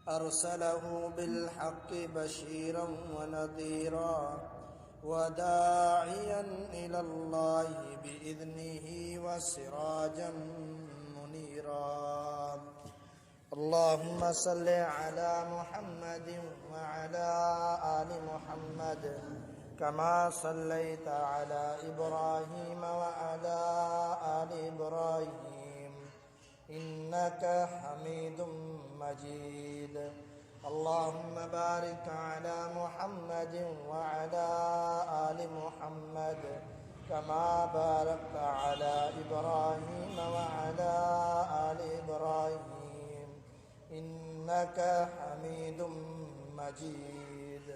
أرسله بالحق بشيرا ونذيرا وداعيا إلى الله بإذنه وسراجا منيرا. اللهم صل على محمد وعلى آل محمد كما صليت على إبراهيم وعلى آل إبراهيم إنك حميد مجيد. اللهم بارك على محمد وعلى آل محمد كما باركت على إبراهيم وعلى آل إبراهيم إنك حميد مجيد.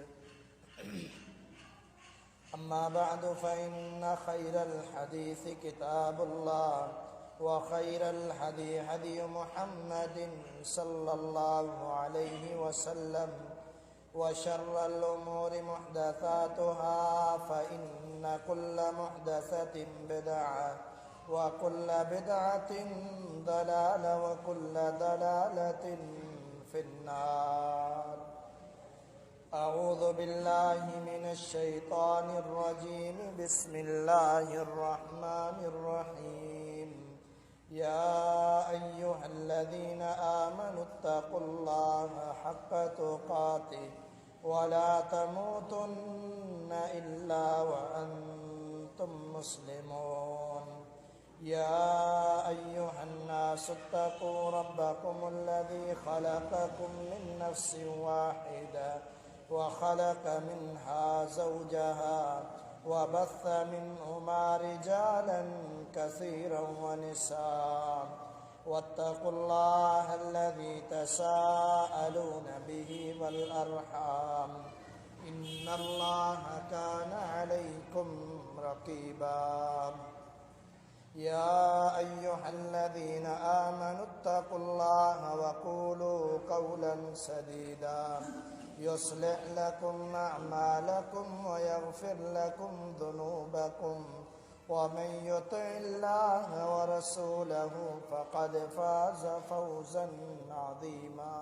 أما بعد فإن خير الحديث كتاب الله وخير الهدي هدي محمد صلى الله عليه وسلم وشر الأمور محدثاتها فإن كل محدثة بدعة وكل بدعة ضلالة وكل ضلالة في النار. أعوذ بالله من الشيطان الرجيم. بسم الله الرحمن الرحيم. يا أيها الذين آمنوا اتقوا الله حق تقاته ولا تموتن إلا وأنتم مسلمون. يا أيها الناس اتقوا ربكم الذي خلقكم من نفس واحدة وخلق منها زوجها وبث منهما رجالا كثيرا ونساء واتقوا الله الذي تساءلون به والأرحام إن الله كان عليكم رقيبا. يا أيها الذين آمنوا اتقوا الله وقولوا قولا سديدا يصلح لكم أعمالكم ويغفر لكم ذنوبكم ومن يطع الله ورسوله فقد فاز فوزا عظيما.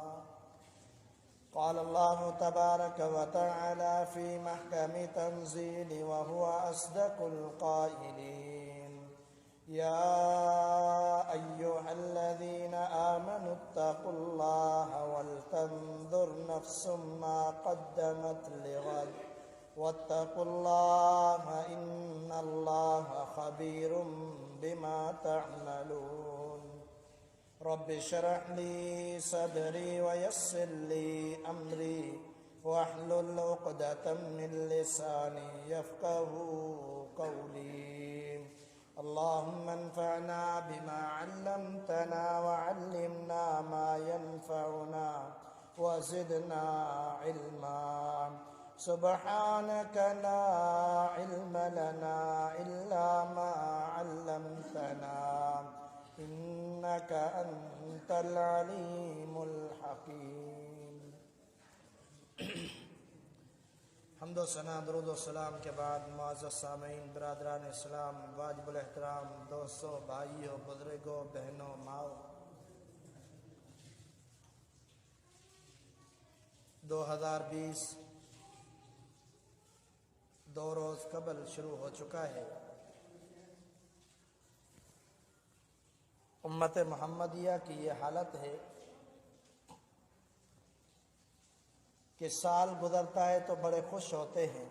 قال الله تبارك وتعالى في محكم تنزيله وهو أصدق القائلين. يا أيها الذين آمنوا اتقوا الله ولتنظر نفس ما قدمت لغد واتقوا الله إن الله خبير بما تعملون. رب اشرح لي صدري ويسر لي أمري واحلل عقدة من لساني يفقه قولي. اللهم انفعنا بما علمتنا وعلمنا ما ينفعنا وزدنا علما. سبحانك لا علم لنا إلا ما علمتنا إنك أنت العليم الحكيم. حمد و ثنا درود و سلام کے بعد معزز سامعین، برادران اسلام، واجب الاحترام دوستوں، بھائیوں، بزرگوں، بہنوں، ماؤں، 2020 2 روز قبل شروع ہو چکا ہے. امت محمدیہ کی یہ حالت ہے کہ سال گزرتا ہے تو بڑے خوش ہوتے ہیں،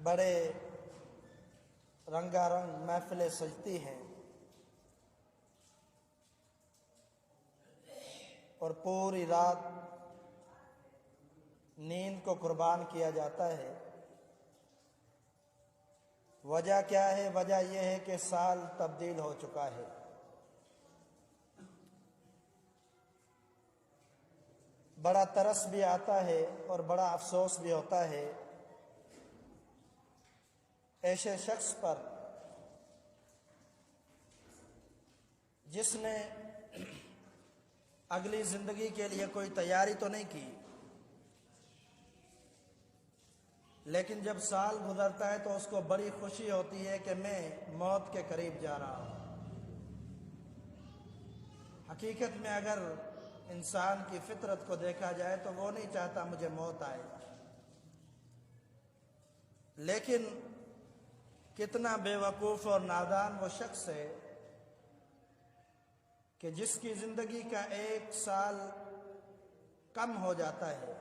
بڑے رنگا رنگ محفلیں سجتی ہیں اور پوری رات نیند کو قربان کیا جاتا ہے. وجہ کیا ہے؟ وجہ یہ ہے کہ سال تبدیل ہو چکا ہے. بڑا ترس بھی آتا ہے اور بڑا افسوس بھی ہوتا ہے ایسے شخص پر جس نے اگلی زندگی کے لیے کوئی تیاری تو نہیں کی، لیکن جب سال گزرتا ہے تو اس کو بڑی خوشی ہوتی ہے کہ میں موت کے قریب جا رہا ہوں۔ حقیقت میں اگر انسان کی فطرت کو دیکھا جائے تو وہ نہیں چاہتا مجھے موت آئے، لیکن کتنا بے وقوف اور نادان وہ شخص ہے کہ جس کی زندگی کا 1 سال کم ہو جاتا ہے۔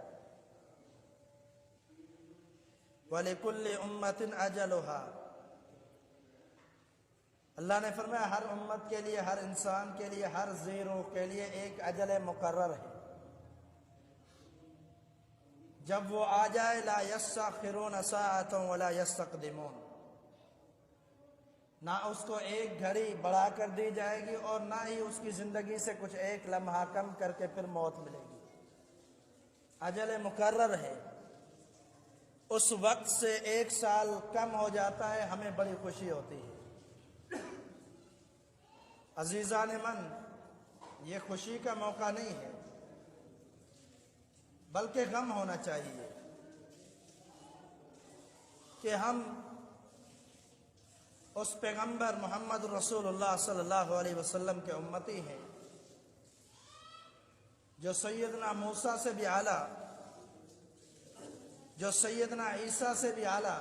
وَلِكُلِّ أُمَّةٍ أَجَلُهَا، اللہ نے فرمایا ہر امت کے لیے، ہر انسان کے لیے، ہر ذی روح کے لیے ایک اجل مقرر ہے۔ جب وہ آ جائے لا يستأخرون ساعة ولا يستقدمون، نہ اس کو ایک گھڑی بڑھا کر دی جائے گی اور نہ ہی اس کی زندگی سے کچھ ایک لمحہ کم کر کے پھر موت ملے گی۔ اجل مقرر ہے۔ اس وقت سے 1 سال کم ہو جاتا ہے، ہمیں بڑی خوشی ہوتی ہے۔ عزیزان من، یہ خوشی کا موقع نہیں ہے بلکہ غم ہونا چاہیے کہ ہم اس پیغمبر محمد رسول اللہ صلی اللہ علیہ وسلم کے امتی ہیں جو سیدنا موسیٰ سے بھی اعلیٰ، جو سیدنا عیسیٰ سے بھی اعلیٰ،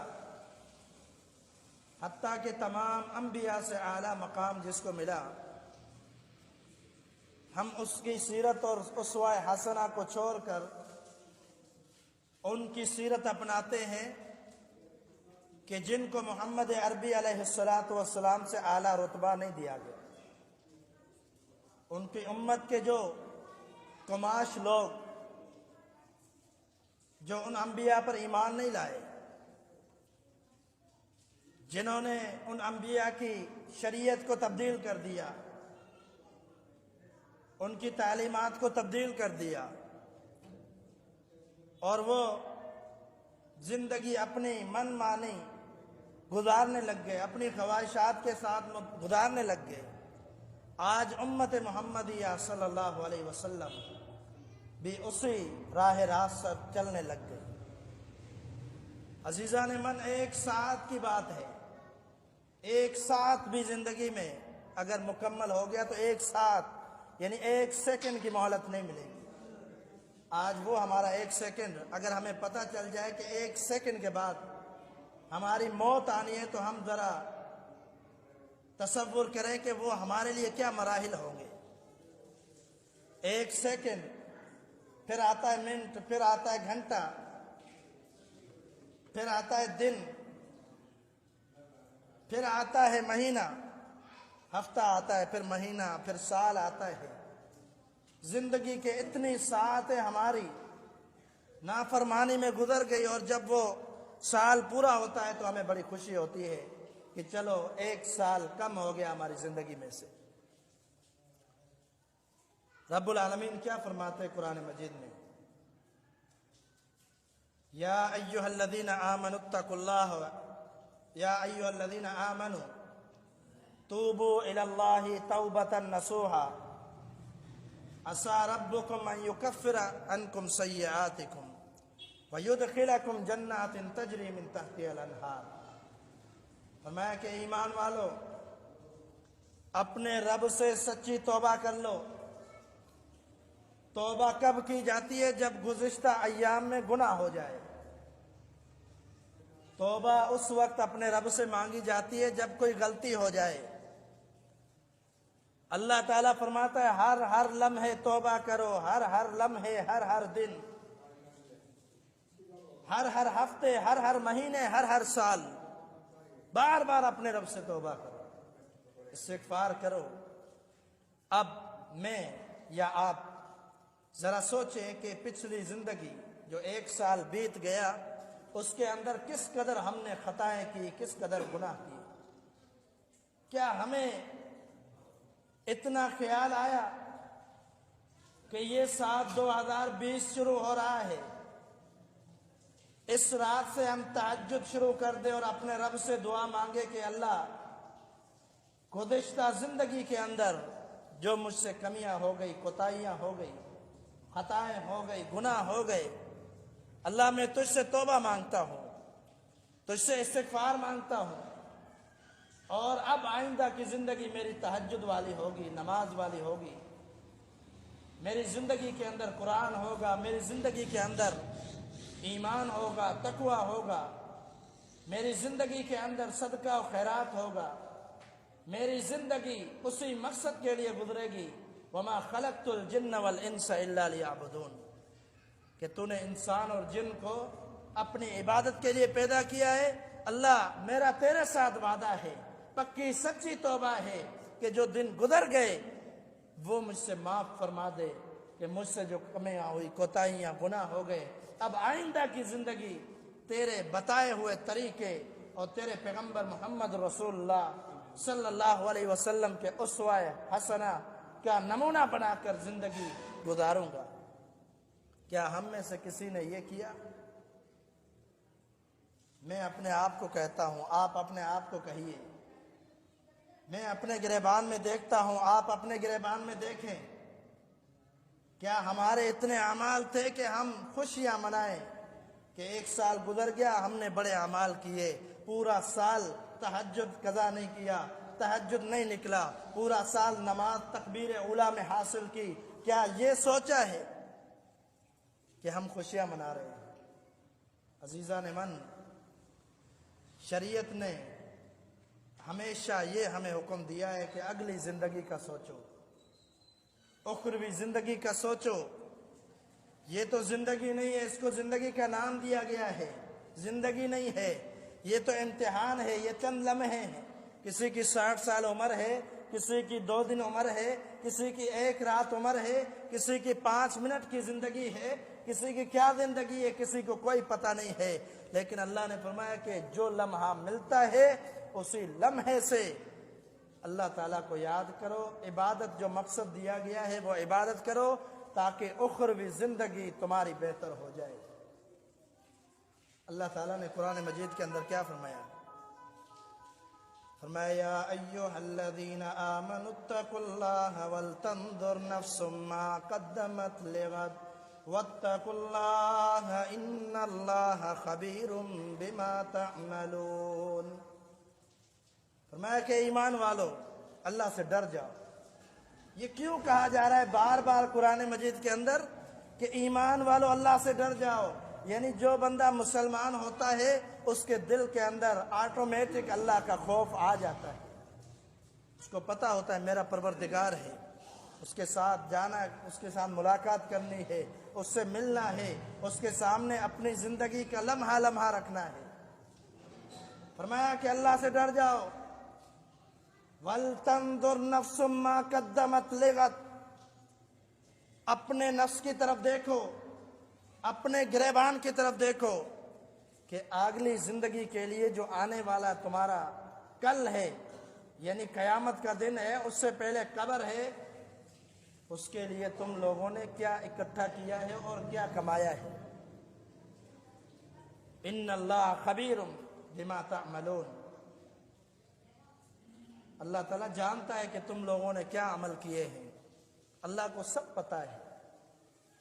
حتیٰ کہ تمام انبیاء سے اعلیٰ مقام جس کو ملا، ہم اس کی سیرت اور اسوہ حسنہ کو چھوڑ کر ان کی سیرت اپناتے ہیں کہ جن کو محمد عربی علیہ السلام سے اعلیٰ رتبہ نہیں دیا گیا۔ ان کی امت کے جو کماش لوگ جو ان انبیاء پر ایمان نہیں لائے، جنہوں نے ان انبیاء کی شریعت کو تبدیل کر دیا، ان کی تعلیمات کو تبدیل کر دیا، اور وہ زندگی اپنی من مانی گزارنے لگ گئے، اپنی خواہشات کے ساتھ گزارنے لگ گئے، آج امت محمدیہ صلی اللہ علیہ وسلم بھی اسی راہ راست پر چلنے لگ گئے۔ عزیزان من، 1 ساعت کی بات ہے، 1 ساعت بھی زندگی میں اگر مکمل ہو گیا تو 1 ساعت یعنی 1 سیکنڈ کی مہلت نہیں ملے گی۔ آج وہ ہمارا 1 سیکنڈ اگر ہمیں پتہ چل جائے کہ 1 سیکنڈ کے بعد ہماری موت آنی ہے تو ہم ذرا تصور کریں کہ وہ ہمارے لیے کیا مراحل ہوں گے۔ 1 سیکنڈ، پھر آتا ہے منٹ، پھر آتا ہے گھنٹہ، پھر آتا ہے دن، پھر آتا ہے مہینہ، ہفتہ آتا ہے، پھر مہینہ، پھر سال آتا ہے۔ زندگی کے اتنی ساعتیں ہماری نافرمانی میں گزر گئی، اور جب وہ سال پورا ہوتا ہے تو ہمیں بڑی خوشی ہوتی ہے کہ چلو 1 سال کم ہو گیا ہماری زندگی میں سے۔ رب العالمین کیا فرماتے ہیں قرآن مجید میں؟ یا ایھا الذین آمنوا اتقوا اللہ، یا ایھا الذین آمنوا توبوا الی اللہ توبۃ نصوحا عسى ربكم ان يكفر عنكم سيئاتكم ويدخلكم جنات تجری من تحتها الانہار۔ فرمایا کہ ایمان والو، اپنے رب سے سچی توبہ کر لو۔ توبہ کب کی جاتی ہے؟ جب گزشتہ ایام میں گناہ ہو جائے۔ توبہ اس وقت اپنے رب سے مانگی جاتی ہے جب کوئی غلطی ہو جائے۔ اللہ تعالیٰ فرماتا ہے ہر لمحے توبہ کرو، ہر لمحے، ہر دن، ہر ہفتے، ہر مہینے، ہر سال بار بار اپنے رب سے توبہ کرو، استغفار کرو۔ اب میں یا آپ ذرا سوچیں کہ پچھلی زندگی جو 1 سال بیت گیا، اس کے اندر کس قدر ہم نے خطائیں کی، کس قدر گناہ کی۔ کیا ہمیں اتنا خیال آیا کہ یہ سال 2020 شروع ہو رہا ہے، اس رات سے ہم تہجد شروع کر دیں اور اپنے رب سے دعا مانگے کہ اللہ، گزشتہ زندگی کے اندر جو مجھ سے کمیاں ہو گئی، کوتاہیاں ہو گئی، خطائیں ہو گئی، گناہ ہو گئے، اللہ میں تجھ سے توبہ مانگتا ہوں، تو اس سے استغفار مانگتا ہوں، اور اب آئندہ کی زندگی میری تہجد والی ہوگی، نماز والی ہوگی، میری زندگی کے اندر قرآن ہوگا، میری زندگی کے اندر ایمان ہوگا، تقوی ہوگا، میری زندگی کے اندر صدقہ و خیرات ہوگا، میری زندگی اسی مقصد کے لیے گزرے گی، وما خلقت الجن والانس الا لیعبدون، کہ تو نے انسان اور جن کو اپنی عبادت کے لیے پیدا کیا ہے۔ اللہ میرا تیرے ساتھ وعدہ ہے، پکی سچی توبہ ہے کہ جو دن گزر گئے وہ مجھ سے معاف فرما دے، کہ مجھ سے جو کمیاں ہوئی، کوتاہیاں، گناہ ہو گئے، اب آئندہ کی زندگی تیرے بتائے ہوئے طریقے اور تیرے پیغمبر محمد رسول اللہ صلی اللہ علیہ وسلم کے اسوہ حسنہ کا نمونہ بنا کر زندگی گزاروں گا۔ کیا ہم میں سے کسی نے یہ کیا؟ میں اپنے آپ کو کہتا ہوں، آپ اپنے آپ کو کہیے۔ میں اپنے گریبان میں دیکھتا ہوں، آپ اپنے گریبان میں دیکھیں۔ کیا ہمارے اتنے اعمال تھے کہ ہم خوشیاں منائیں کہ ایک سال گزر گیا، ہم نے بڑے اعمال کیے، پورا سال تہجد قضا نہیں کیا، تہجد نہیں نکلا، پورا سال نماز تکبیر اولیٰ میں حاصل کی؟ کیا یہ سوچا ہے کہ ہم خوشیاں منا رہے ہیں؟ عزیزان من، شریعت نے ہمیشہ یہ ہمیں حکم دیا ہے کہ اگلی زندگی کا سوچو، اخروی زندگی کا سوچو۔ یہ تو زندگی نہیں ہے، اس کو زندگی کا نام دیا گیا ہے، زندگی نہیں ہے، یہ تو امتحان ہے، یہ چند لمحے ہیں۔ کسی کی 60 سال عمر ہے، کسی کی 2 دن عمر ہے، کسی کی 1 رات عمر ہے، کسی کی 5 منٹ کی زندگی ہے، کسی کی کیا زندگی ہے کسی کو کوئی پتہ نہیں ہے۔ لیکن اللہ نے فرمایا کہ جو لمحہ ملتا ہے اسی لمحے سے اللہ تعالیٰ کو یاد کرو، عبادت جو مقصد دیا گیا ہے وہ عبادت کرو، تاکہ اخروی زندگی تمہاری بہتر ہو جائے۔ اللہ تعالیٰ نے قرآن مجید کے اندر کیا فرمایا؟ فرمایا یا ایھا الذین آمنوا اتقوا اللہ ولتنظر نفس ما قدمت لغد واتقوا اللہ ان اللہ خبیر بما تعملون۔ فرمایا کہ ایمان والو اللہ سے ڈر جاؤ۔ یہ کیوں کہا جا رہا ہے بار بار قرآن مجید کے اندر کہ ایمان والو اللہ سے ڈر جاؤ؟ یعنی جو بندہ مسلمان ہوتا ہے اس کے دل کے اندر آٹومیٹک اللہ کا خوف آ جاتا ہے، اس کو پتہ ہوتا ہے میرا پروردگار ہے، اس کے ساتھ جانا ہے، اس کے ساتھ ملاقات کرنی ہے، اس سے ملنا ہے، اس کے سامنے اپنی زندگی کا لمحہ لمحہ رکھنا ہے۔ فرمایا کہ اللہ سے ڈر جاؤ۔ وَلْتَنْظُرْ نَفْسٌ مَّا قَدَّمَتْ لِغَدٍ، اپنے نفس کی طرف دیکھو، اپنے گریبان کی طرف دیکھو کہ اگلی زندگی کے لیے جو آنے والا تمہارا کل ہے، یعنی قیامت کا دن ہے، اس سے پہلے قبر ہے، اس کے لیے تم لوگوں نے کیا اکٹھا کیا ہے اور کیا کمایا ہے۔ ان اللہ خبیر بما تعملون، اللہ تعالیٰ جانتا ہے کہ تم لوگوں نے کیا عمل کیے ہیں، اللہ کو سب پتہ ہے۔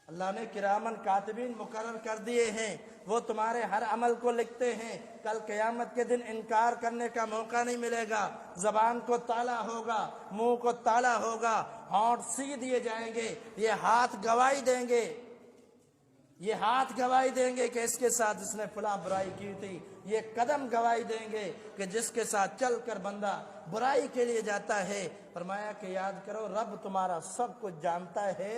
اللہ نے کرامن کاتبین مقرر کر دیے ہیں، وہ تمہارے ہر عمل کو لکھتے ہیں۔ کل قیامت کے دن انکار کرنے کا موقع نہیں ملے گا، زبان کو تالا ہوگا، منہ کو تالا ہوگا، ہونٹ سی دیے جائیں گے، یہ ہاتھ گواہی دیں گے، یہ ہاتھ گواہی دیں گے کہ اس کے ساتھ اس نے فلاں برائی کی تھی، یہ قدم گواہی دیں گے کہ جس کے ساتھ چل کر بندہ برائی کے لیے جاتا ہے۔ فرمایا کہ یاد کرو رب تمہارا سب کچھ جانتا ہے،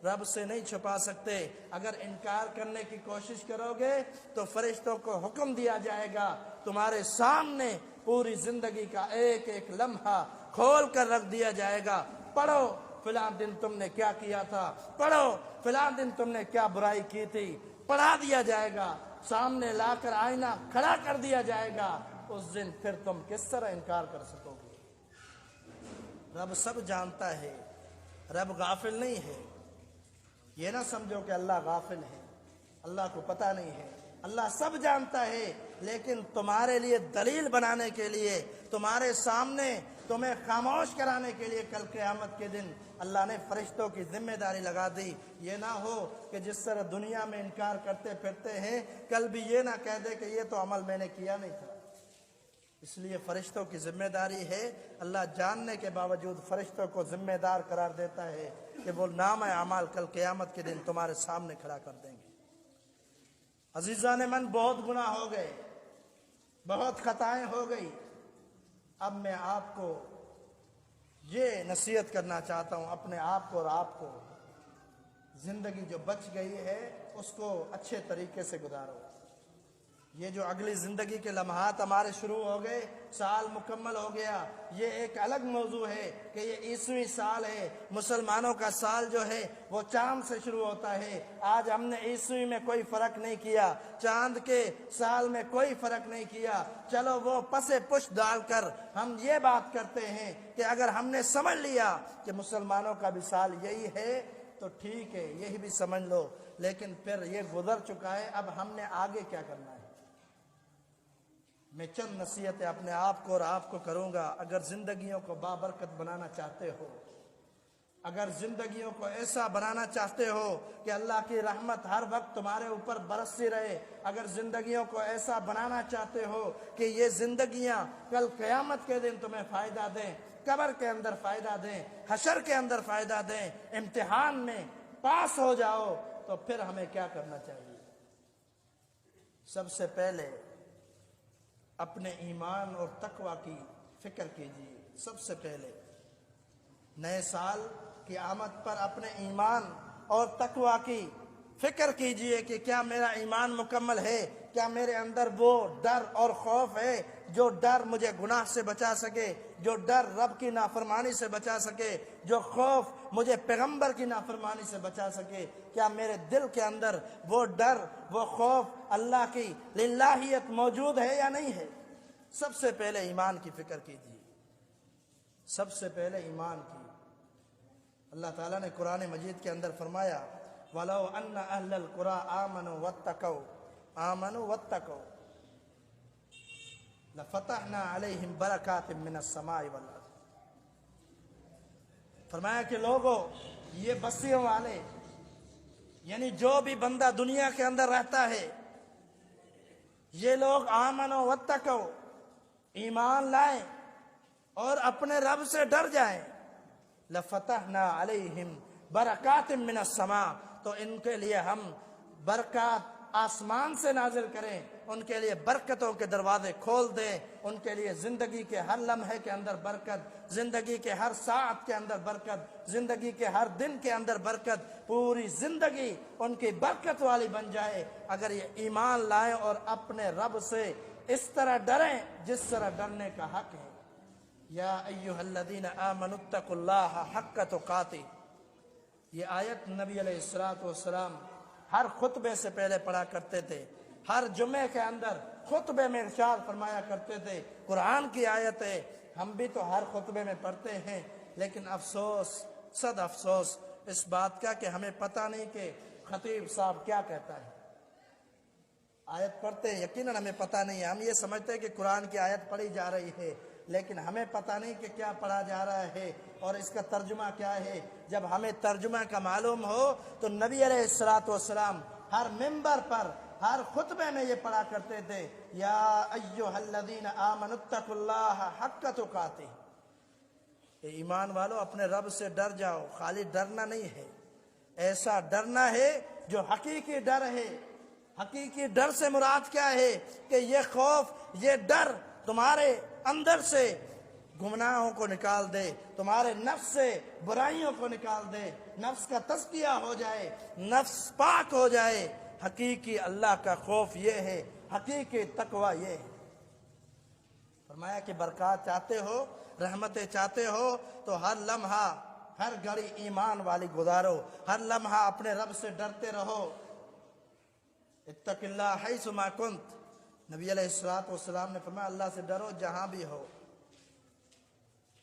رب سے نہیں چھپا سکتے۔ اگر انکار کرنے کی کوشش کرو گے تو فرشتوں کو حکم دیا جائے گا، تمہارے سامنے پوری زندگی کا ایک ایک لمحہ کھول کر رکھ دیا جائے گا۔ پڑھو فلاں دن تم نے کیا کیا تھا، پڑھو فلاں دن تم نے کیا برائی کی تھی، پڑھا دیا جائے گا، سامنے لا کر آئینہ کھڑا کر دیا جائے گا۔ اس دن پھر تم کس طرح انکار کر سکو گے؟ رب سب جانتا ہے، رب غافل نہیں ہے۔ یہ نہ سمجھو کہ اللہ غافل ہے، اللہ کو پتہ نہیں ہے، اللہ سب جانتا ہے، لیکن تمہارے لیے دلیل بنانے کے لیے، تمہارے سامنے تمہیں خاموش کرانے کے لیے کل قیامت کے دن اللہ نے فرشتوں کی ذمہ داری لگا دی۔ یہ نہ ہو کہ جس طرح دنیا میں انکار کرتے پھرتے ہیں کل بھی یہ نہ کہہ دے کہ یہ تو عمل میں نے کیا نہیں تھا۔ اس لیے فرشتوں کی ذمہ داری ہے۔ اللہ جاننے کے باوجود فرشتوں کو ذمہ دار قرار دیتا ہے کہ وہ نام اعمال کل قیامت کے دن تمہارے سامنے کھڑا کر دیں گے۔ عزیزان من، بہت گناہ ہو گئے، بہت خطائیں ہو گئی۔ اب میں آپ کو یہ نصیحت کرنا چاہتا ہوں، اپنے آپ کو اور آپ کو، زندگی جو بچ گئی ہے اس کو اچھے طریقے سے گزارو۔ یہ جو اگلی زندگی کے لمحات ہمارے شروع ہو گئے، سال مکمل ہو گیا، یہ ایک الگ موضوع ہے کہ یہ عیسوی سال ہے۔ مسلمانوں کا سال جو ہے وہ چاند سے شروع ہوتا ہے۔ آج ہم نے عیسوی میں کوئی فرق نہیں کیا، چاند کے سال میں کوئی فرق نہیں کیا۔ چلو وہ پسے پش ڈال کر ہم یہ بات کرتے ہیں کہ اگر ہم نے سمجھ لیا کہ مسلمانوں کا بھی سال یہی ہے تو ٹھیک ہے، یہی بھی سمجھ لو، لیکن پھر یہ گزر چکا ہے، اب ہم نے آگے کیا کرنا ہے۔ میں چند نصیحتیں اپنے آپ کو اور آپ کو کروں گا۔ اگر زندگیوں کو بابرکت بنانا چاہتے ہو، اگر زندگیوں کو ایسا بنانا چاہتے ہو کہ اللہ کی رحمت ہر وقت تمہارے اوپر برستی رہے، اگر زندگیوں کو ایسا بنانا چاہتے ہو کہ یہ زندگیاں کل قیامت کے دن تمہیں فائدہ دیں، قبر کے اندر فائدہ دیں، حشر کے اندر فائدہ دیں، امتحان میں پاس ہو جاؤ، تو پھر ہمیں کیا کرنا چاہیے؟ سب سے پہلے اپنے ایمان اور تقوی کی فکر کیجیے۔ سب سے پہلے نئے سال کی آمد پر اپنے ایمان اور تقوی کی فکر کیجیے کہ کیا میرا ایمان مکمل ہے، کیا میرے اندر وہ ڈر اور خوف ہے جو ڈر مجھے گناہ سے بچا سکے، جو ڈر رب کی نافرمانی سے بچا سکے، جو خوف مجھے پیغمبر کی نافرمانی سے بچا سکے۔ کیا میرے دل کے اندر وہ ڈر، وہ خوف اللہ کی للہیت موجود ہے یا نہیں ہے؟ سب سے پہلے ایمان کی فکر کیجیے، سب سے پہلے ایمان کی۔ اللہ تعالیٰ نے قرآن مجید کے اندر فرمایا وَلَوْ أَنَّ أَهْلَ الْقُرَىٰ آمَنُوا وَاتَّقَوْا لَفَتَحْنَا عَلَيْهِمْ بَرَكَاتٍ مِّنَ السَّمَاءِ وَالْأَرْضِ۔ فرمایا کہ لوگوں، یہ بستیوں والے، یعنی جو بھی بندہ دنیا کے اندر رہتا ہے، یہ لوگ آمنوا واتقوا، ایمان لائیں اور اپنے رب سے ڈر جائیں، لفتحنا علیہم برکات من السماء، تو ان کے لیے ہم برکات آسمان سے نازل کریں، ان کے لیے برکتوں کے دروازے کھول دیں، ان کے لیے زندگی کے ہر لمحے کے اندر برکت، زندگی کے ہر ساعت کے اندر برکت، زندگی کے ہر دن کے اندر برکت، پوری زندگی ان کی برکت والی بن جائے اگر یہ ایمان لائیں اور اپنے رب سے اس طرح ڈریں جس طرح ڈرنے کا حق ہے۔ یا ایھا الذین آمنوا اتقوا اللہ حق تقاتہ، یہ آیت نبی علیہ الصلوۃ والسلام ہر خطبے سے پہلے پڑھا کرتے تھے، ہر جمعے کے اندر خطبے میں ارشاد فرمایا کرتے تھے۔ قرآن کی آیت ہے، ہم بھی تو ہر خطبے میں پڑھتے ہیں، لیکن افسوس، صد افسوس اس بات کا کہ ہمیں پتہ نہیں کہ خطیب صاحب کیا کہتا ہے۔ آیت پڑھتے ہیں، یقیناً ہمیں پتہ نہیں ہے، ہم یہ سمجھتے ہیں کہ قرآن کی آیت پڑھی جا رہی ہے، لیکن ہمیں پتہ نہیں کہ کیا پڑھا جا رہا ہے اور اس کا ترجمہ کیا ہے۔ جب ہمیں ترجمہ کا معلوم ہو تو نبی علیہ الصلوۃ والسلام ہر ممبر پر، ہر خطبے میں یہ پڑھا کرتے تھے، یا ایھا الذین آمنوا اتقوا اللہ حق تقاتہ، اے ایمان والو اپنے رب سے ڈر جاؤ۔ خالی ڈرنا نہیں ہے، ایسا ڈرنا ہے جو حقیقی ڈر ہے۔ حقیقی ڈر سے مراد کیا ہے کہ یہ خوف، یہ ڈر تمہارے اندر سے گناہوں کو نکال دے، تمہارے نفس سے برائیوں کو نکال دے، نفس کا تزکیہ ہو جائے، نفس پاک ہو جائے۔ حقیقی اللہ کا خوف یہ ہے، حقیقی تقوی یہ ہے۔ فرمایا کہ برکات چاہتے ہو، رحمتیں چاہتے ہو تو ہر لمحہ، ہر گھڑی ایمان والی گزارو، ہر لمحہ اپنے رب سے ڈرتے رہو۔ اتق اللہ حیث ما کنت، نبی علیہ الصلوۃ والسلام نے فرمایا اللہ سے ڈرو جہاں بھی ہو،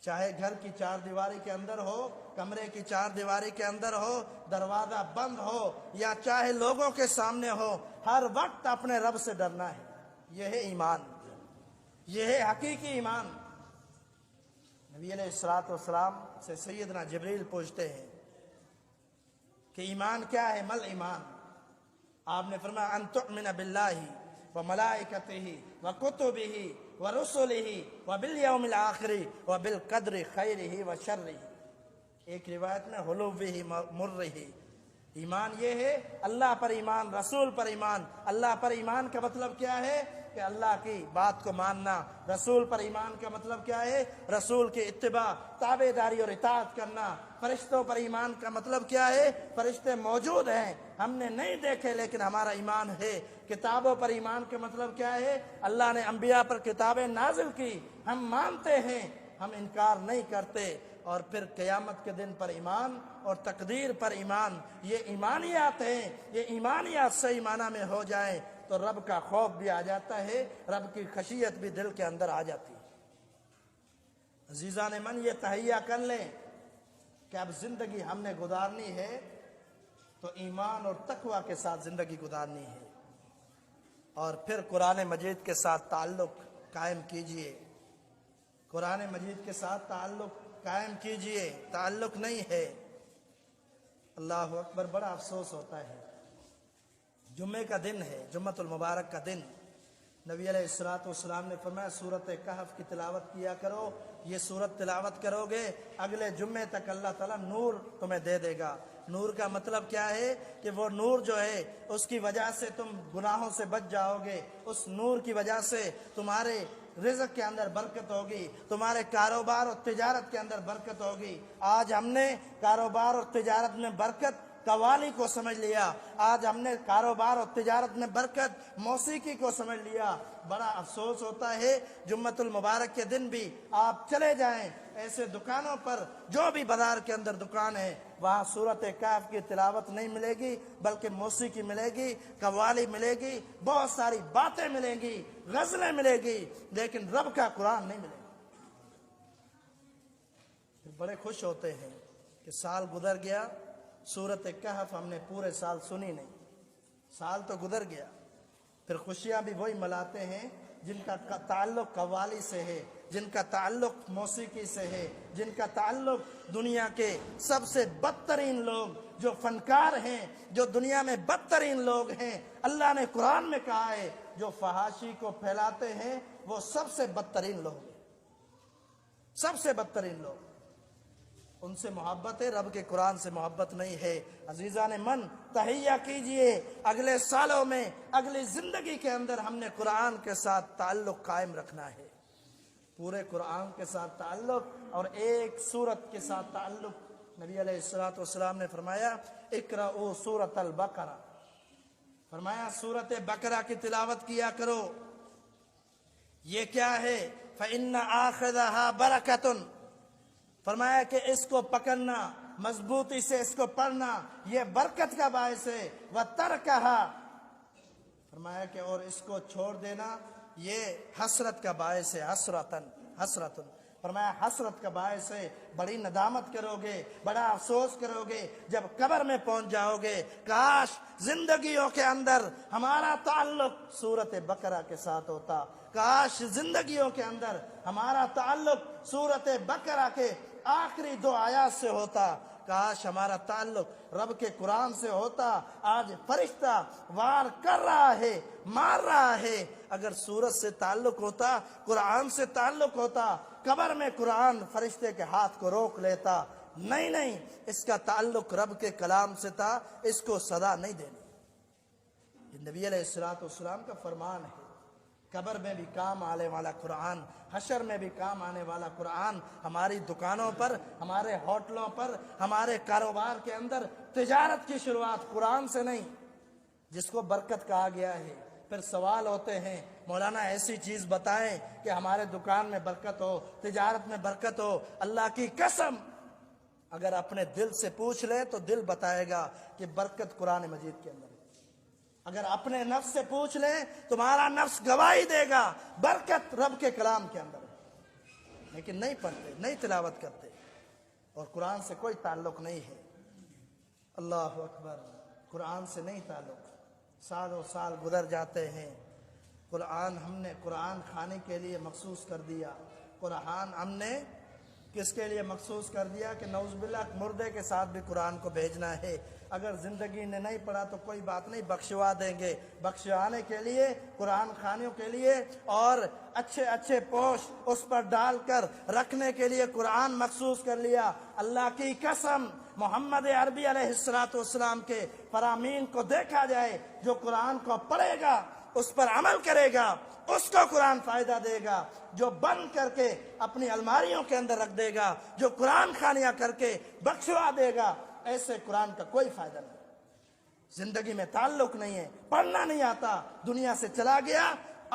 چاہے گھر کی چار دیواری کے اندر ہو، کمرے کی چار دیواری کے اندر ہو، دروازہ بند ہو یا چاہے لوگوں کے سامنے ہو، ہر وقت اپنے رب سے ڈرنا ہے۔ یہ ہے ایمان، یہ ہے حقیقی ایمان۔ نبی علیہ الصلوۃ والسلام سے سیدنا جبریل پوچھتے ہیں کہ ایمان کیا ہے؟ مل ایمان؟ آپ نے فرمایا ان تؤمن باللہ وملائکتہ وکتبہ ورسلہ وبالیوم الآخر وبالقدر خیرہ وشرہ. ایک روایت میں حلوہ مرہ. ایمان یہ ہے اللہ پر ایمان، رسول پر ایمان. اللہ پر ایمان کا مطلب کیا ہے؟ کہ اللہ کی بات کو ماننا. رسول پر ایمان کا مطلب کیا ہے؟ رسول کی اتباع، تابع داری اور اطاعت کرنا. فرشتوں پر ایمان کا مطلب کیا ہے؟ فرشتے موجود ہیں، ہم نے نہیں دیکھے لیکن ہمارا ایمان ہے. کتابوں پر ایمان کا مطلب کیا ہے؟ اللہ نے انبیاء پر کتابیں نازل کی، ہم مانتے ہیں، ہم انکار نہیں کرتے. اور پھر قیامت کے دن پر ایمان اور تقدیر پر ایمان. یہ ایمانیات ہیں. یہ ایمانیات صحیح معنی میں ہو جائیں تو رب کا خوف بھی آ جاتا ہے، رب کی خشیت بھی دل کے اندر آ جاتی ہے. عزیزان من، یہ تہیہ کر لیں کہ اب زندگی ہم نے گزارنی ہے تو ایمان اور تقوی کے ساتھ زندگی گزارنی ہے. اور پھر قرآن مجید کے ساتھ تعلق قائم کیجئے. قرآن مجید کے ساتھ تعلق قائم کیجئے. تعلق نہیں ہے. اللہ اکبر، بڑا افسوس ہوتا ہے. جمعے کا دن ہے، جمعۃ المبارک کا دن. نبی علیہ الصلوۃ والسلام نے فرمایا سورۃ کہف کی تلاوت کیا کرو. یہ سورت تلاوت کرو گے اگلے جمعے تک اللہ تعالیٰ نور تمہیں دے دے گا. نور کا مطلب کیا ہے؟ کہ وہ نور جو ہے اس کی وجہ سے تم گناہوں سے بچ جاؤ گے. اس نور کی وجہ سے تمہارے رزق کے اندر برکت ہوگی، تمہارے کاروبار اور تجارت کے اندر برکت ہوگی. آج ہم نے کاروبار اور تجارت میں برکت قوالی کو سمجھ لیا. آج ہم نے کاروبار اور تجارت میں برکت موسیقی کو سمجھ لیا. بڑا افسوس ہوتا ہے جمعۃ المبارک کے دن بھی آپ چلے جائیں ایسے دکانوں پر، جو بھی بازار کے اندر دکان ہے، وہاں سورۃ کہف کی تلاوت نہیں ملے گی بلکہ موسیقی ملے گی، قوالی ملے گی، بہت ساری باتیں ملیں گی، غزلیں ملے گی، لیکن رب کا قرآن نہیں ملے گا. بڑے خوش ہوتے ہیں کہ سال گزر گیا، سورۃ کہف ہم نے پورے سال سنی نہیں. سال تو گزر گیا. پھر خوشیاں بھی وہی مناتے ہیں جن کا تعلق قوالی سے ہے، جن کا تعلق موسیقی سے ہے، جن کا تعلق دنیا کے سب سے بدترین لوگ جو فنکار ہیں، جو دنیا میں بدترین لوگ ہیں. اللہ نے قرآن میں کہا ہے جو فحاشی کو پھیلاتے ہیں وہ سب سے بدترین لوگ ہیں. سب سے بدترین لوگ. ان سے محبت ہے، رب کے قرآن سے محبت نہیں ہے. عزیزان من، تہیہ کیجئے اگلے سالوں میں، اگلی زندگی کے اندر ہم نے قرآن کے ساتھ تعلق قائم رکھنا ہے. پورے قرآن کے ساتھ تعلق اور ایک سورت کے ساتھ تعلق. نبی علیہ الصلوۃ والسلام نے فرمایا اقرؤوا سورۃ البقرہ. فرمایا سورت بقرہ کی تلاوت کیا کرو. یہ کیا ہے؟ فإن آخذها برکۃ. فرمایا کہ اس کو پکڑنا، مضبوطی سے اس کو پڑھنا، یہ برکت کا باعث ہے. وترکھا، فرمایا کہ اور اس کو چھوڑ دینا یہ حسرت کا باعث ہے. حسرتن. فرمایا حسرت کا باعث ہے. بڑی ندامت کرو گے، بڑا افسوس کرو گے جب قبر میں پہنچ جاؤ گے. کاش زندگیوں کے اندر ہمارا تعلق سورت بقرہ کے ساتھ ہوتا. کاش زندگیوں کے اندر ہمارا تعلق سورت بقرہ کے آخری 2 آیات سے ہوتا. کاش ہمارا تعلق رب کے قرآن سے ہوتا. آج فرشتہ وار کر رہا ہے، مار رہا ہے. اگر سورت سے تعلق ہوتا، قرآن سے تعلق ہوتا، قبر میں قرآن فرشتے کے ہاتھ کو روک لیتا. نہیں، اس کا تعلق رب کے کلام سے تھا، اس کو سزا نہیں دینی. یہ نبی علیہ الصلوۃ والسلام کا فرمان ہے. قبر میں بھی کام آنے والا قرآن، حشر میں بھی کام آنے والا قرآن. ہماری دکانوں پر، ہمارے ہوٹلوں پر، ہمارے کاروبار کے اندر تجارت کی شروعات قرآن سے نہیں، جس کو برکت کہا گیا ہے. پھر سوال ہوتے ہیں مولانا ایسی چیز بتائیں کہ ہمارے دکان میں برکت ہو، تجارت میں برکت ہو. اللہ کی قسم اگر اپنے دل سے پوچھ لے تو دل بتائے گا کہ برکت قرآن مجید کے اندر ہے. اگر اپنے نفس سے پوچھ لیں تمہارا نفس گواہی دے گا برکت رب کے کلام کے اندر ہے. لیکن نہیں پڑھتے، نہیں تلاوت کرتے اور قرآن سے کوئی تعلق نہیں ہے. اللہ اکبر. قرآن سے نہیں تعلق. سالوں سال گزر جاتے ہیں. قرآن ہم نے قرآن کھانے کے لیے مخصوص کر دیا. قرآن ہم نے کس کے لیے مخصوص کر دیا کہ نعوذ باللہ مردے کے ساتھ بھی قرآن کو بھیجنا ہے. اگر زندگی نے نہیں پڑھا تو کوئی بات نہیں، بخشوا دیں گے. بخشوانے کے لیے قرآن خانیوں کے لیے اور اچھے اچھے پوش اس پر ڈال کر رکھنے کے لیے قرآن مخصوص کر لیا. اللہ کی قسم محمد عربی علیہ السلام کے فرامین کو دیکھا جائے، جو قرآن کو پڑھے گا اس پر عمل کرے گا اس کو قرآن فائدہ دے گا. جو بند کر کے اپنی الماریوں کے اندر رکھ دے گا، جو قرآن خانیاں کر کے بخشوا دے گا، ایسے قرآن کا کوئی فائدہ نہیں. زندگی میں تعلق نہیں ہے، پڑھنا نہیں آتا، دنیا سے چلا گیا،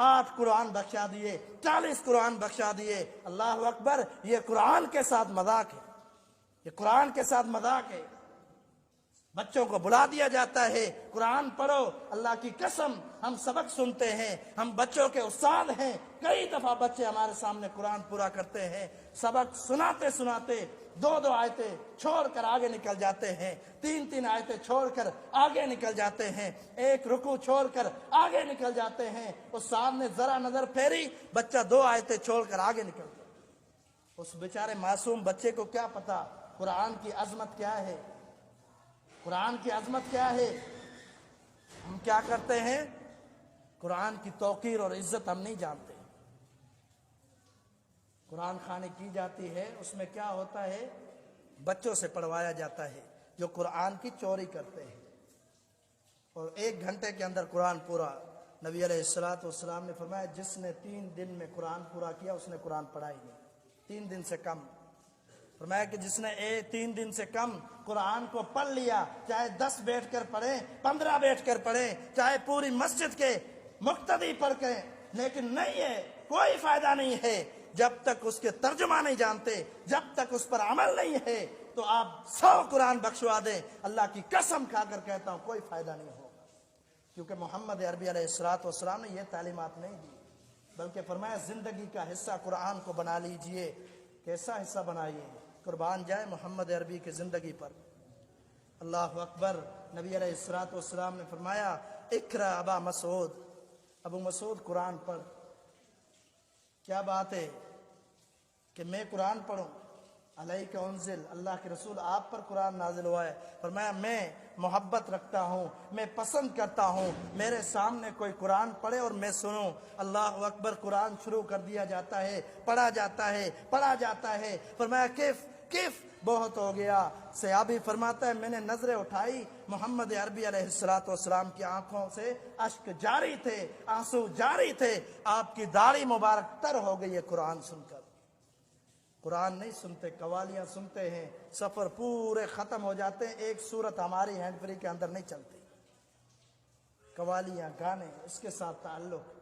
8 قرآن بخشا دیے، 40 قرآن بخشا دیے. اللہ اکبر. یہ قرآن کے ساتھ مذاق ہے، یہ قرآن کے ساتھ مذاق ہے. بچوں کو بلا دیا جاتا ہے قرآن پڑھو. اللہ کی قسم ہم سبق سنتے ہیں، ہم بچوں کے استاد ہیں. کئی دفعہ بچے ہمارے سامنے قرآن پورا کرتے ہیں، سبق سناتے سناتے 2 آیتیں چھوڑ کر آگے نکل جاتے ہیں، 3 آیتیں چھوڑ کر آگے نکل جاتے ہیں، 1 رکوع چھوڑ کر آگے نکل جاتے ہیں. استاد نے ذرا نظر پھیری، بچہ 2 آیتیں چھوڑ کر آگے نکل گیا. اس بیچارے معصوم بچے کو کیا پتا قرآن کی عظمت کیا ہے، قرآن کی عظمت کیا ہے. ہم کیا کرتے ہیں؟ قرآن کی توقیر اور عزت ہم نہیں جانتے. قرآن خوانی کی جاتی ہے، اس میں کیا ہوتا ہے؟ بچوں سے پڑھوایا جاتا ہے جو قرآن کی چوری کرتے ہیں، اور 1 گھنٹے کے اندر قرآن پورا. نبی علیہ السلام نے فرمایا جس نے 3 دن میں قرآن پورا کیا اس نے قرآن پڑھا ہی نہیں. 3 دن سے کم. فرمایا کہ جس نے 3 دن سے کم قرآن کو پڑھ لیا، چاہے 10 بیٹھ کر پڑھیں، 15 بیٹھ کر پڑھیں، چاہے پوری مسجد کے مقتدی پڑھ کریں، لیکن نہیں ہے، کوئی فائدہ نہیں ہے. جب تک اس کے ترجمہ نہیں جانتے، جب تک اس پر عمل نہیں ہے، تو آپ 100 قرآن بخشوا دیں، اللہ کی قسم کھا کر کہتا ہوں کوئی فائدہ نہیں ہوگا. کیونکہ محمد عربی علیہ السلام نے یہ تعلیمات نہیں دی، بلکہ فرمایا زندگی کا حصہ قرآن کو بنا لیجئے. کیسا حصہ بنائیے؟ قربان جائے محمد عربی کی زندگی پر. اللہ اکبر. نبی علیہ السلام نے فرمایا اقرا ابا مسعود، ابو مسعود قرآن پڑھ. کیا بات ہے کہ میں قرآن پڑھوں؟ علیک انزل، اللہ کے رسول آپ پر قرآن نازل ہوا ہے. فرمایا میں محبت رکھتا ہوں، میں پسند کرتا ہوں میرے سامنے کوئی قرآن پڑھے اور میں سنوں. اللہ اکبر. قرآن شروع کر دیا جاتا ہے، پڑھا جاتا ہے، پڑھا جاتا ہے. فرمایا کیف بہت ہو گیا. صحابی فرماتا ہے میں نے نظریں اٹھائی، محمد عربی علیہ السلام کی آنکھوں سے اشک جاری تھے، آنسو جاری تھے. آپ کی داڑھی مبارک تر ہو گئی ہے قرآن سن کر. قرآن نہیں سنتے، قوالیاں سنتے ہیں. سفر پورے ختم ہو جاتے ہیں، ایک صورت ہماری ہینڈ فری کے اندر نہیں چلتی. قوالیاں، گانے، اس کے ساتھ تعلق.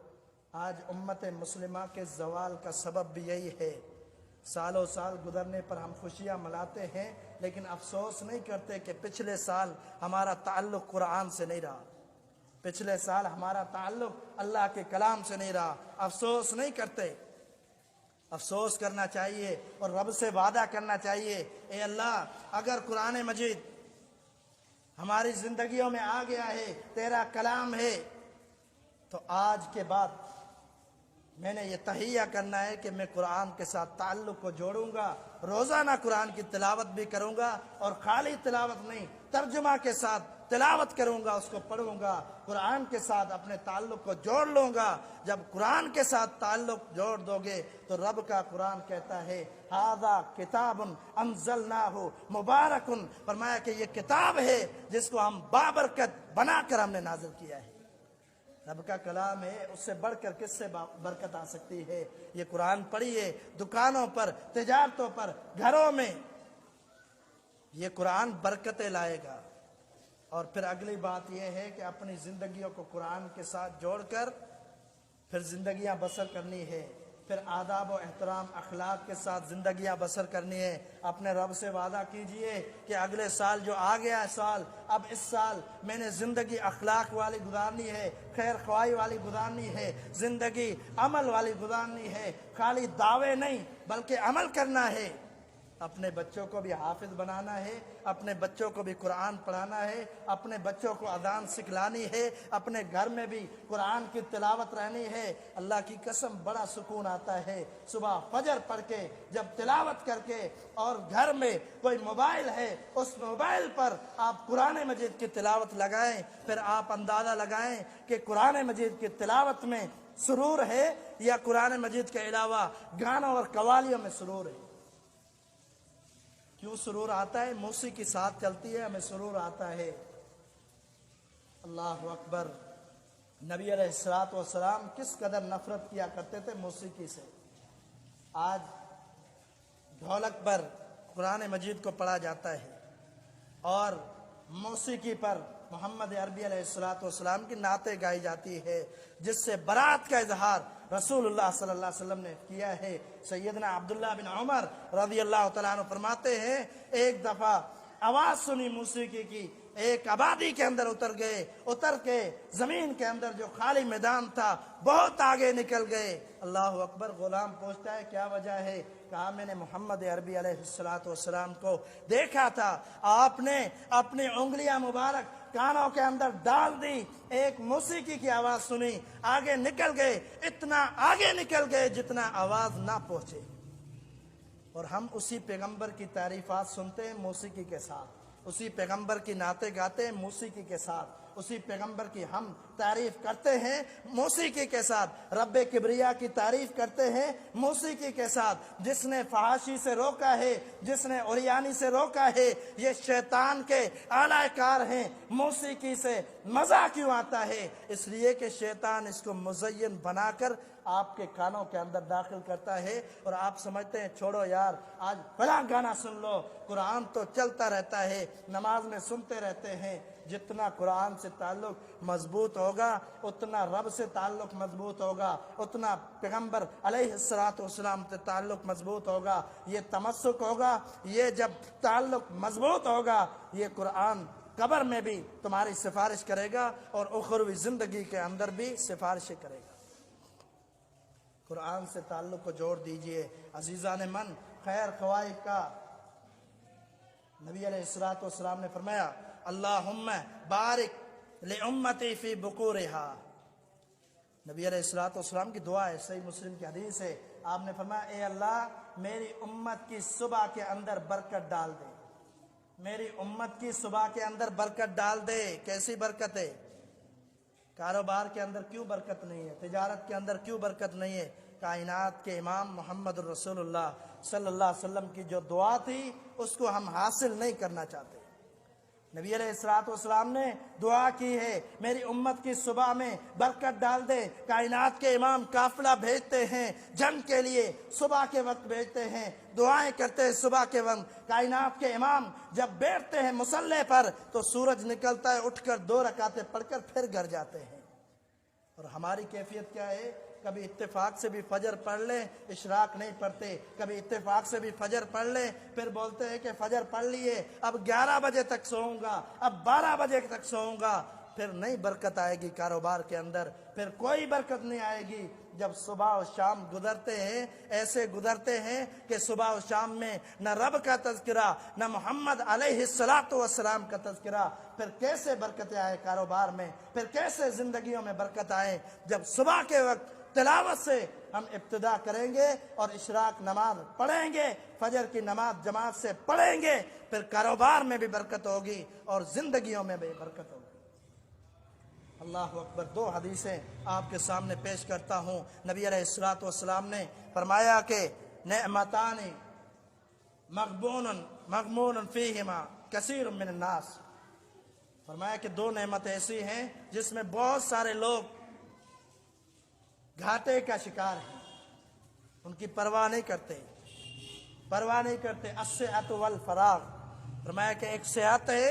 آج امت مسلمہ کے زوال کا سبب بھی یہی ہے. سالوں سال گزرنے پر ہم خوشیاں مناتے ہیں، لیکن افسوس نہیں کرتے کہ پچھلے سال ہمارا تعلق قرآن سے نہیں رہا، پچھلے سال ہمارا تعلق اللہ کے کلام سے نہیں رہا. افسوس نہیں کرتے. افسوس کرنا چاہیے اور رب سے وعدہ کرنا چاہیے، اے اللہ اگر قرآن مجید ہماری زندگیوں میں آ گیا ہے، تیرا کلام ہے، تو آج کے بعد میں نے یہ تہیہ کرنا ہے کہ میں قرآن کے ساتھ تعلق کو جوڑوں گا. روزانہ قرآن کی تلاوت بھی کروں گا، اور خالی تلاوت نہیں، ترجمہ کے ساتھ تلاوت کروں گا، اس کو پڑھوں گا، قرآن کے ساتھ اپنے تعلق کو جوڑ لوں گا. جب قرآن کے ساتھ تعلق جوڑ دو گے تو رب کا قرآن کہتا ہے ھذا کتاب انزلناہ مبارک. فرمایا کہ یہ کتاب ہے جس کو ہم بابرکت بنا کر ہم نے نازل کیا ہے. رب کا کلام ہے، اس سے بڑھ کر کس سے برکت آ سکتی ہے؟ یہ قرآن پڑھیے، دکانوں پر، تجارتوں پر، گھروں میں یہ قرآن برکتیں لائے گا. اور پھر اگلی بات یہ ہے کہ اپنی زندگیوں کو قرآن کے ساتھ جوڑ کر پھر زندگیاں بسر کرنی ہے، پھر آداب و احترام اخلاق کے ساتھ زندگیاں بسر کرنی ہے. اپنے رب سے وعدہ کیجئے کہ اگلے سال جو آ گیا ہے سال، اب اس سال میں نے زندگی اخلاق والی گزارنی ہے، خیر خواہی والی گزارنی ہے، زندگی عمل والی گزارنی ہے. خالی دعوے نہیں بلکہ عمل کرنا ہے. اپنے بچوں کو بھی حافظ بنانا ہے، اپنے بچوں کو بھی قرآن پڑھانا ہے، اپنے بچوں کو اذان سکھلانی ہے، اپنے گھر میں بھی قرآن کی تلاوت رہنی ہے۔ اللہ کی قسم بڑا سکون آتا ہے صبح فجر پڑھ کے جب تلاوت کر کے، اور گھر میں کوئی موبائل ہے اس موبائل پر آپ قرآن مجید کی تلاوت لگائیں، پھر آپ اندازہ لگائیں کہ قرآن مجید کی تلاوت میں سرور ہے یا قرآن مجید کے علاوہ گانوں اور قوالیوں میں سرور ہے۔ کیوں سرور آتا ہے؟ موسیقی ساتھ چلتی ہے، ہمیں سرور آتا ہے۔ اللہ اکبر۔ نبی علیہ الصلوۃ والسلام کس قدر نفرت کیا کرتے تھے موسیقی سے۔ آج ڈھولک پر قرآن مجید کو پڑھا جاتا ہے اور موسیقی پر محمد عربی علیہ الصلوۃ والسلام کی نعتیں گائی جاتی ہے، جس سے برات کا اظہار رسول اللہ صلی اللہ علیہ وسلم نے کیا ہے۔ سیدنا عبداللہ بن عمر رضی اللہ تعالیٰ عنہ فرماتے ہیں، ایک دفعہ آواز سنی موسیقی کی، ایک آبادی کے اندر اتر کے زمین کے اندر جو خالی میدان تھا بہت آگے نکل گئے۔ اللہ اکبر۔ غلام پوچھتا ہے کیا وجہ ہے؟ کہا میں نے محمد عربی علیہ الصلوۃ والسلام کو دیکھا تھا، آپ نے اپنی انگلیاں مبارک کانوں کے اندر ڈال دی، ایک موسیقی کی آواز سنی، آگے نکل گئے، اتنا آگے نکل گئے جتنا آواز نہ پہنچے۔ اور ہم اسی پیغمبر کی تعریفات سنتے ہیں موسیقی کے ساتھ، اسی پیغمبر کی نعتیں گاتے ہیں موسیقی کے ساتھ، اسی پیغمبر کی ہم تعریف کرتے ہیں موسیقی کے ساتھ، رب کبریا کی تعریف کرتے ہیں موسیقی کے ساتھ۔ جس نے فحاشی سے روکا ہے، جس نے عریانی سے روکا ہے، یہ شیطان کے اعلی کار ہیں۔ موسیقی سے مزہ کیوں آتا ہے؟ اس لیے کہ شیطان اس کو مزین بنا کر آپ کے کانوں کے اندر داخل کرتا ہے، اور آپ سمجھتے ہیں چھوڑو یار آج فلاں گانا سن لو، قرآن تو چلتا رہتا ہے، نماز میں سنتے رہتے ہیں۔ جتنا قرآن سے تعلق مضبوط ہوگا اتنا رب سے تعلق مضبوط ہوگا، اتنا پیغمبر علیہ الصلوۃ والسلام سے تعلق مضبوط ہوگا، یہ تمسک ہوگا۔ یہ جب تعلق مضبوط ہوگا یہ قرآن قبر میں بھی تمہاری سفارش کرے گا اور اخروی زندگی کے اندر بھی سفارشیں کرے گا۔ قرآن سے تعلق کو جوڑ دیجئے عزیزان من۔ خیر خواہ کا نبی علیہ الصلوۃ والسلام نے فرمایا اللہم بارک لامتی فی بکورہا۔ نبی علیہ الصلوۃ والسلام کی دعا ہے، صحیح مسلم کی حدیث ہے۔ آپ نے فرمایا اے اللہ میری امت کی صبح کے اندر برکت ڈال دے، میری امت کی صبح کے اندر برکت ڈال دے۔ کیسی برکت ہے؟ کاروبار کے اندر کیوں برکت نہیں ہے؟ تجارت کے اندر کیوں برکت نہیں ہے؟ کائنات کے امام محمد الرسول اللہ صلی اللہ علیہ وسلم کی جو دعا تھی اس کو ہم حاصل نہیں کرنا چاہتے۔ نبی علیہ الصلوۃ والسلام نے دعا کی ہے میری امت کی صبح میں برکت ڈال دے۔ کائنات کے امام قافلہ بھیجتے ہیں جنگ کے لیے، صبح کے وقت بھیجتے ہیں، دعائیں کرتے ہیں صبح کے وقت۔ کائنات کے امام جب بیٹھتے ہیں مصلی پر تو سورج نکلتا ہے، اٹھ کر 2 رکعتیں پڑھ کر پھر گھر جاتے ہیں۔ اور ہماری کیفیت کیا ہے؟ کبھی اتفاق سے بھی فجر پڑھ لیں اشراق نہیں پڑھتے، کبھی اتفاق سے بھی فجر پڑھ لیں پھر بولتے ہیں کہ فجر پڑھ لیے اب 11 بجے تک سوؤں گا، اب 12 بجے تک سوؤں گا۔ پھر نہیں برکت آئے گی کاروبار کے اندر، پھر کوئی برکت نہیں آئے گی۔ جب صبح و شام گزرتے ہیں ایسے گزرتے ہیں کہ صبح و شام میں نہ رب کا تذکرہ نہ محمد علیہ الصلوۃ والسلام کا تذکرہ، پھر کیسے برکتیں آئے کاروبار میں؟ پھر کیسے زندگیوں میں برکت آئے؟ جب صبح کے وقت تلاوت سے ہم ابتدا کریں گے اور اشراق نماز پڑھیں گے، فجر کی نماز جماعت سے پڑھیں گے، پھر کاروبار میں بھی برکت ہوگی اور زندگیوں میں بھی برکت ہوگی۔ اللہ اکبر۔ 2 حدیثیں آپ کے سامنے پیش کرتا ہوں۔ نبی علیہ الصلوۃ والسلام نے فرمایا کہ نعمتان مغبون فیہما کثیر من الناس، فرمایا کہ 2 نعمتیں ایسی ہیں جس میں بہت سارے لوگ گھاٹے کا شکار ہیں، ان کی پرواہ نہیں کرتے، الصحت والفراغ۔ فرمایا کہ ایک صحت ہے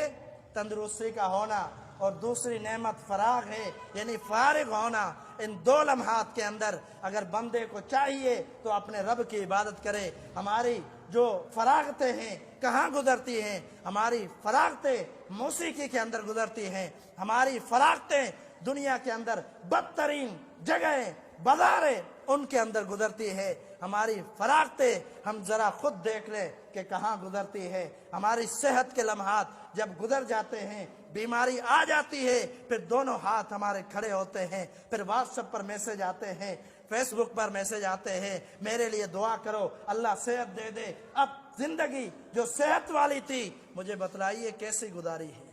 تندرستی کا ہونا اور دوسری نعمت فراغ ہے یعنی فارغ ہونا۔ ان 2 لمحات کے اندر اگر بندے کو چاہیے تو اپنے رب کی عبادت کرے۔ ہماری جو فراغتیں ہیں کہاں گزرتی ہیں؟ ہماری فراغتیں موسیقی کے اندر گزرتی ہیں، ہماری فراغتیں دنیا کے اندر بدترین جگہیں بازاریں ان کے اندر گزرتی ہے۔ ہماری فراغتیں ہم ذرا خود دیکھ لیں کہ کہاں گزرتی ہے. ہماری صحت کے لمحات جب گزر جاتے ہیں، بیماری آ جاتی ہے، پھر دونوں ہاتھ ہمارے کھڑے ہوتے ہیں، پھر واٹس ایپ پر میسج آتے ہیں، فیس بک پر میسج آتے ہیں، میرے لیے دعا کرو اللہ صحت دے دے. اب زندگی جو صحت والی تھی مجھے بتلائیے کیسی گزاری ہے.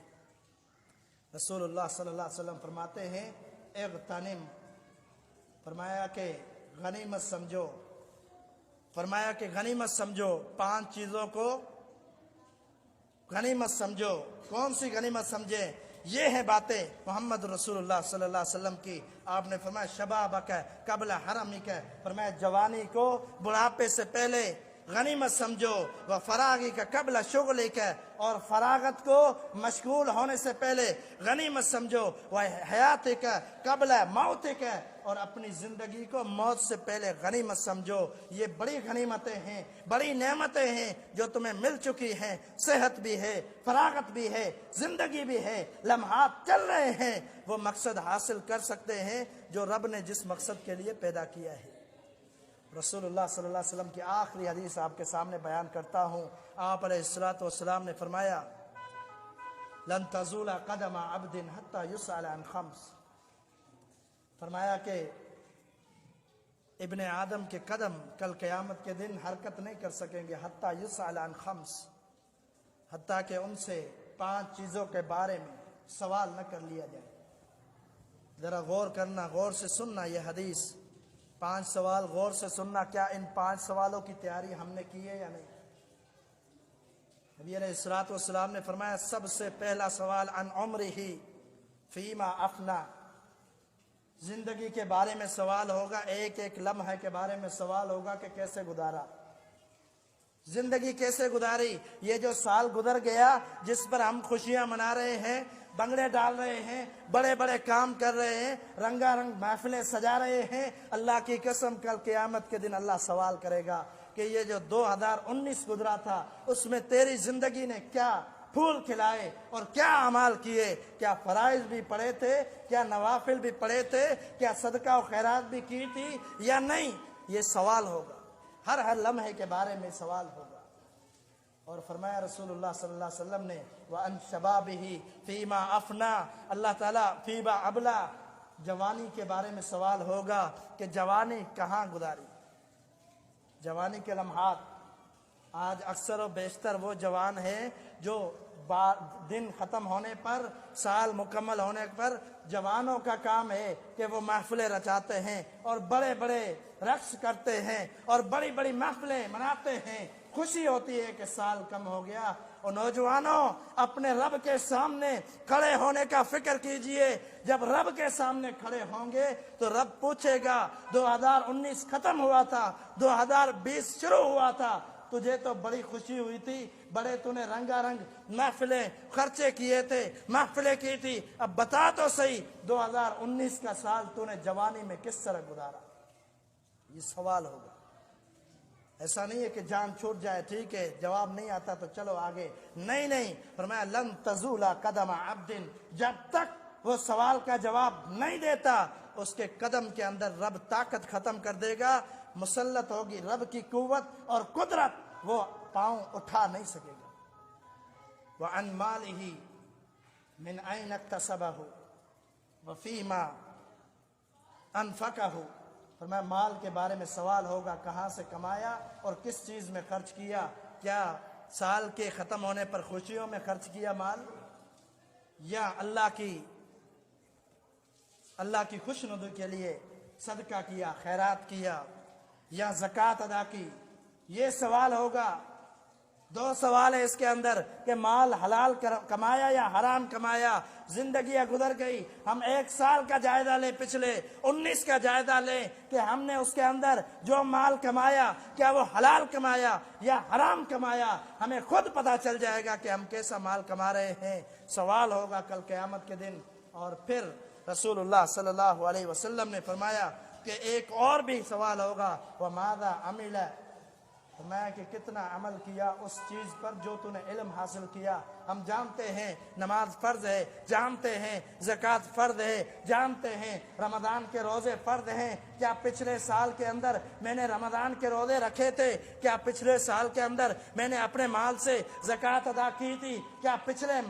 رسول اللہ صلی اللہ علیہ وسلم فرماتے ہیں اغتنم، فرمایا کہ غنیمت سمجھو، فرمایا کہ غنیمت سمجھو، 5 چیزوں کو غنیمت سمجھو. کون سی غنیمت سمجھیں؟ یہ ہیں باتیں محمد رسول اللہ صلی اللہ علیہ وسلم کی. آپ نے فرمایا شبابک قبل حرمک، فرمایا جوانی کو بڑھاپے سے پہلے غنیمت سمجھو. و فراغی کا قبل شغلک، اور فراغت کو مشغول ہونے سے پہلے غنیمت سمجھو. و حیاتک قبل موتک، اور اپنی زندگی کو موت سے پہلے غنیمت سمجھو. یہ بڑی غنیمتیں ہیں، بڑی نعمتیں ہیں جو تمہیں مل چکی ہیں. صحت بھی ہے، فراغت بھی ہے، زندگی بھی ہے، لمحات چل رہے ہیں. وہ مقصد حاصل کر سکتے ہیں جو رب نے جس مقصد کے لیے پیدا کیا ہے. رسول اللہ صلی اللہ علیہ وسلم کی آخری حدیث آپ کے سامنے بیان کرتا ہوں. آپ علیہ الصلوۃ والسلام نے فرمایا لن تزول قدم عبد حتی یسأل عن 5، فرمایا کہ ابن آدم کے قدم کل قیامت کے دن حرکت نہیں کر سکیں گے حتی یسأل عن 5، حتیٰ کہ ان سے 5 چیزوں کے بارے میں سوال نہ کر لیا جائے. ذرا غور کرنا، غور سے سننا یہ حدیث. 5 سوال غور سے سننا. کیا ان 5 سوالوں کی تیاری ہم نے کی ہے یا نہیں؟ نبی علیہ الصلوۃ والسلام نے فرمایا سب سے پہلا سوال عن عمرہ فیما افنا، زندگی کے بارے میں سوال ہوگا، ایک ایک لمحے کے بارے میں سوال ہوگا کہ کیسے گزارا، زندگی کیسے گزاری. یہ جو سال گزر گیا جس پر ہم خوشیاں منا رہے ہیں، بنگلے ڈال رہے ہیں، بڑے بڑے کام کر رہے ہیں، رنگا رنگ محفلیں سجا رہے ہیں، اللہ کی قسم کل قیامت کے دن اللہ سوال کرے گا کہ یہ جو 2019 گزرا تھا اس میں تیری زندگی نے کیا پھول کھلائے اور کیا اعمال کیے، کیا فرائض بھی پڑھے تھے، کیا نوافل بھی پڑھے تھے، کیا صدقہ و خیرات بھی کی تھی یا نہیں. یہ سوال ہوگا، ہر لمحے کے بارے میں سوال ہوگا. اور فرمایا رسول اللہ صلی اللہ علیہ وسلم نے وَأَن شَبَابِهِ فِيمَا أَفْنَا، اللہ تعالیٰ فِيمَا أَبْلَا، جوانی کے بارے میں سوال ہوگا کہ جوانی کہاں گزاری. جوانی کے لمحات آج اکثر و بیشتر وہ جوان ہیں جو دن ختم ہونے پر، سال مکمل ہونے پر جوانوں کا کام ہے کہ وہ محفلیں رچاتے ہیں اور بڑے بڑے رقص کرتے ہیں اور بڑی بڑی محفلیں مناتے ہیں. خوشی ہوتی ہے کہ سال کم ہو گیا. اور نوجوانوں اپنے رب کے سامنے کھڑے ہونے کا فکر کیجئے. جب رب کے سامنے کھڑے ہوں گے تو رب پوچھے گا 2019 ختم ہوا تھا، 2020 شروع ہوا تھا، تجھے تو بڑی خوشی ہوئی تھی، بڑے تو نے رنگا رنگ محفلیں خرچے کیے تھے، محفلیں کی تھی، اب بتا تو صحیح 2019 کا سال تو نے جوانی میں کس طرح گزارا. یہ سوال ہوگا. ایسا نہیں ہے کہ جان چھوٹ جائے، ٹھیک ہے جواب نہیں آتا تو چلو آگے، نہیں. فرمایا لن تزول قدم عبد، جب تک وہ سوال کا جواب نہیں دیتا اس کے قدم کے اندر رب طاقت ختم کر دے گا، مسلط ہوگی رب کی قوت اور قدرت، وہ پاؤں اٹھا نہیں سکے گا. وَعَنْ مَالِهِ مِنْ أَيْنَ اكْتَسَبَهُ وَفِيمَا أَنْفَقَهُ، فرمایا مال کے بارے میں سوال ہوگا، کہاں سے کمایا اور کس چیز میں خرچ کیا. کیا سال کے ختم ہونے پر خوشیوں میں خرچ کیا مال، یا اللہ کی خوشنودی کے لیے صدقہ کیا، خیرات کیا، یا زکوٰۃ ادا کی. یہ سوال ہوگا. 2 سوال ہے اس کے اندر کہ مال حلال کمایا یا حرام کمایا. زندگیاں گزر گئی، ہم 1 سال کا جائزہ لیں، پچھلے 19 کا جائزہ لیں کہ ہم نے اس کے اندر جو مال کمایا کیا وہ حلال کمایا یا حرام کمایا. ہمیں خود پتہ چل جائے گا کہ ہم کیسا مال کما رہے ہیں. سوال ہوگا کل قیامت کے دن. اور پھر رسول اللہ صلی اللہ علیہ وسلم نے فرمایا کہ ایک اور بھی سوال ہوگا وَمَاذَا عَمِلَ فرمایا کہ کتنا عمل کیا اس چیز پر جو تو نے علم حاصل کیا. ہم جانتے ہیں نماز فرض ہے، جانتے ہیں زکوٰۃ فرض ہے، جانتے ہیں رمضان کے روزے فرض ہیں. کیا پچھلے سال کے اندر میں نے رمضان کے روزے رکھے تھے؟ کیا پچھلے سال کے اندر میں نے اپنے مال سے زکوٰۃ ادا کی تھی؟ کیا پچھلے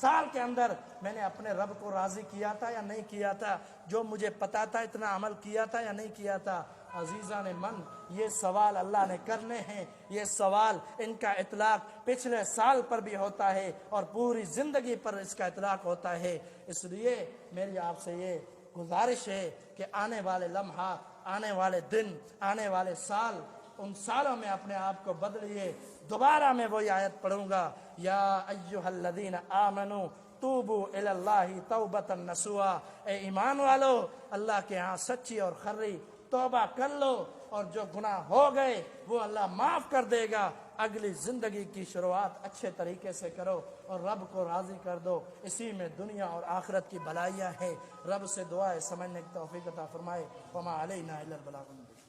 سال کے اندر میں نے اپنے رب کو راضی کیا تھا یا نہیں کیا تھا؟ جو مجھے پتا تھا اتنا عمل کیا تھا یا نہیں کیا تھا؟ عزیزان من، یہ سوال اللہ نے کرنے ہیں. یہ سوال ان کا اطلاق پچھلے سال پر بھی ہوتا ہے اور پوری زندگی پر اس کا اطلاق ہوتا ہے. اس لیے میری آپ سے یہ گزارش ہے کہ آنے والے لمحات، آنے والے دن، آنے والے سال، ان سالوں میں اپنے آپ کو بدلیے. دوبارہ میں وہی آیت پڑھوں گا، یا ایھا الذین آمنوا توبوا الی اللہ توبۃ نصوحا. اے ایمان والو، اللہ کے ہاں سچی اور خری توبہ کر لو، اور جو گناہ ہو گئے وہ اللہ معاف کر دے گا. اگلی زندگی کی شروعات اچھے طریقے سے کرو اور رب کو راضی کر دو. اسی میں دنیا اور آخرت کی بھلائیاں ہیں. رب سے دعا ہے سمجھنے کی توفیق عطا فرمائے. وما علینا الا البلاغ المبین.